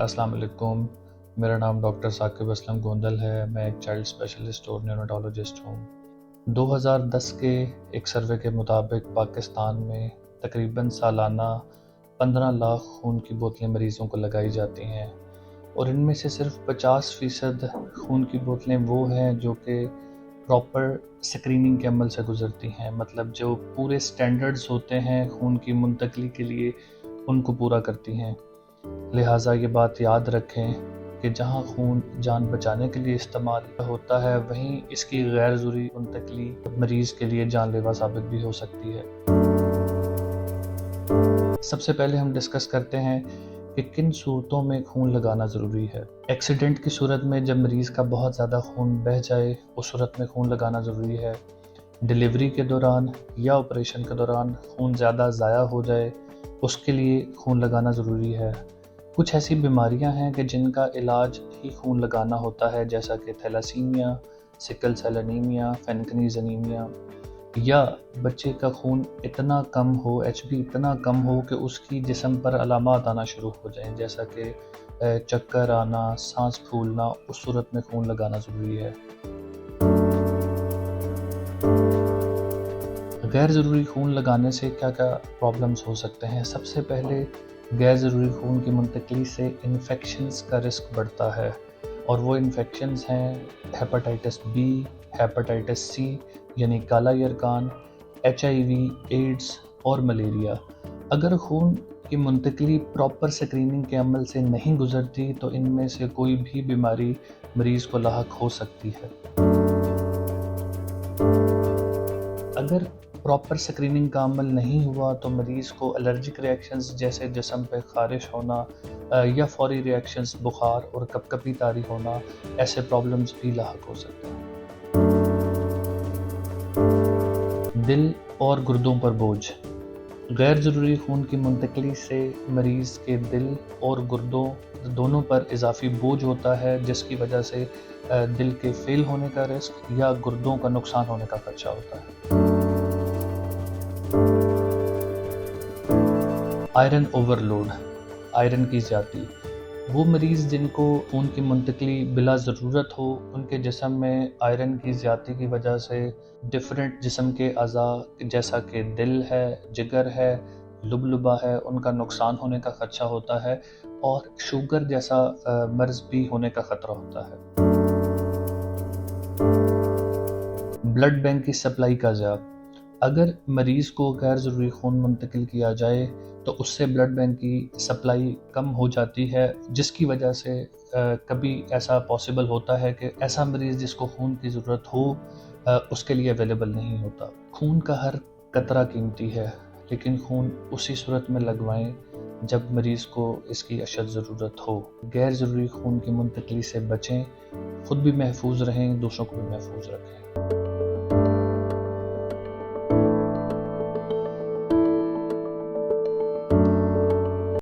अस्सलाम वालेकुम। मेरा नाम डॉक्टर साकिब असलम गोंदल है। मैं एक चाइल्ड स्पेशलिस्ट और न्यूरोनटोलॉजिस्ट हूँ। 2010 के एक सर्वे के मुताबिक पाकिस्तान में तकरीबन सालाना 15 लाख खून की बोतलें मरीज़ों को लगाई जाती हैं और इनमें से सिर्फ 50% खून की बोतलें वो हैं जो कि प्रॉपर स्क्रीनिंग के अमल से गुज़रती हैं, मतलब जो पूरे स्टैंडर्ड्स होते हैं खून की मुंतकली के लिए उनको पूरा करती हैं। लिहाजा ये बात याद रखें कि जहाँ खून जान बचाने के लिए इस्तेमाल होता है वहीं इसकी गैर ज़रूरी मुंतकली मरीज़ के लिए जानलेवा साबित भी हो सकती है। सबसे पहले हम डिस्कस करते हैं कि किन सूरतों में खून लगाना ज़रूरी है। एक्सीडेंट की सूरत में जब मरीज़ का बहुत ज़्यादा खून बह जाए उस सूरत में खून लगाना ज़रूरी है। डिलीवरी के दौरान या ऑपरेशन के दौरान खून ज़्यादा ज़ाया हो जाए उसके लिए खून लगाना ज़रूरी है। कुछ ऐसी बीमारियां हैं कि जिनका इलाज ही खून लगाना होता है, जैसा कि thalassemia, sickle cell anaemia, Fanconi's anaemia, या बच्चे का खून इतना कम हो, एचबी इतना कम हो कि उसकी जिस्म पर अलामात आना शुरू हो जाएं, जैसा कि चक्कर आना, सांस फूलना, उस सूरत में खून लगाना ज़रूरी है। गैर ज़रूरी खून लगाने से क्या क्या प्रॉब्लम्स हो सकते हैं। सबसे पहले गैर ज़रूरी खून की मुंतकली से इन्फेक्शंस का रिस्क बढ़ता है और वो इन्फेक्शंस हैं हेपेटाइटिस बी, हेपेटाइटिस सी यानी काला यरकान, HIV, एड्स और मलेरिया। अगर खून की मुंतकली प्रॉपर स्क्रीनिंग के अमल से नहीं गुजरती तो इनमें से कोई भी बीमारी मरीज़ को लाहक हो सकती है। अगर प्रॉपर स्क्रीनिंग का अमल नहीं हुआ तो मरीज़ को एलर्जिक रिएक्शंस जैसे जिस्म पे ख़ारिश होना या फौरी रिएक्शंस, बुखार और कपकपी तारी होना, ऐसे प्रॉब्लम्स भी लाहक हो सकते हैं। दिल और गुर्दों पर बोझ। गैर ज़रूरी खून की मुंतकली से मरीज़ के दिल और गुर्दों दोनों पर इजाफी बोझ होता है, जिसकी वजह से दिल के फेल होने का रिस्क या गुर्दों का नुकसान होने का खदशा होता है। आयरन ओवरलोड, आयरन की ज़्यादती। वो मरीज़ जिनको खून की मुंतकली बिला ज़रूरत हो, उनके जिस्म में आयरन की ज़्यादती की वजह से डिफरेंट जिस्म के अज़ा जैसा कि दिल है, जिगर है, लुबलुबा है, उनका नुकसान होने का खदशा होता है और शुगर जैसा मर्ज़ भी होने का ख़तरा होता है। ब्लड बैंक की सप्लाई का ज़्यादा। अगर मरीज़ को गैर ज़रूरी खून मुंतकिल किया जाए तो उससे ब्लड बैंक की सप्लाई कम हो जाती है, जिसकी वजह से कभी ऐसा पॉसिबल होता है कि ऐसा मरीज़ जिसको खून की ज़रूरत हो उसके लिए अवेलेबल नहीं होता। खून का हर कतरा कीमती है, लेकिन खून उसी सूरत में लगवाएं जब मरीज़ को इसकी अशद ज़रूरत हो। गैर ज़रूरी खून की मुंतकली से बचें, खुद भी महफूज रहें, दूसरों को भी महफूज रखें।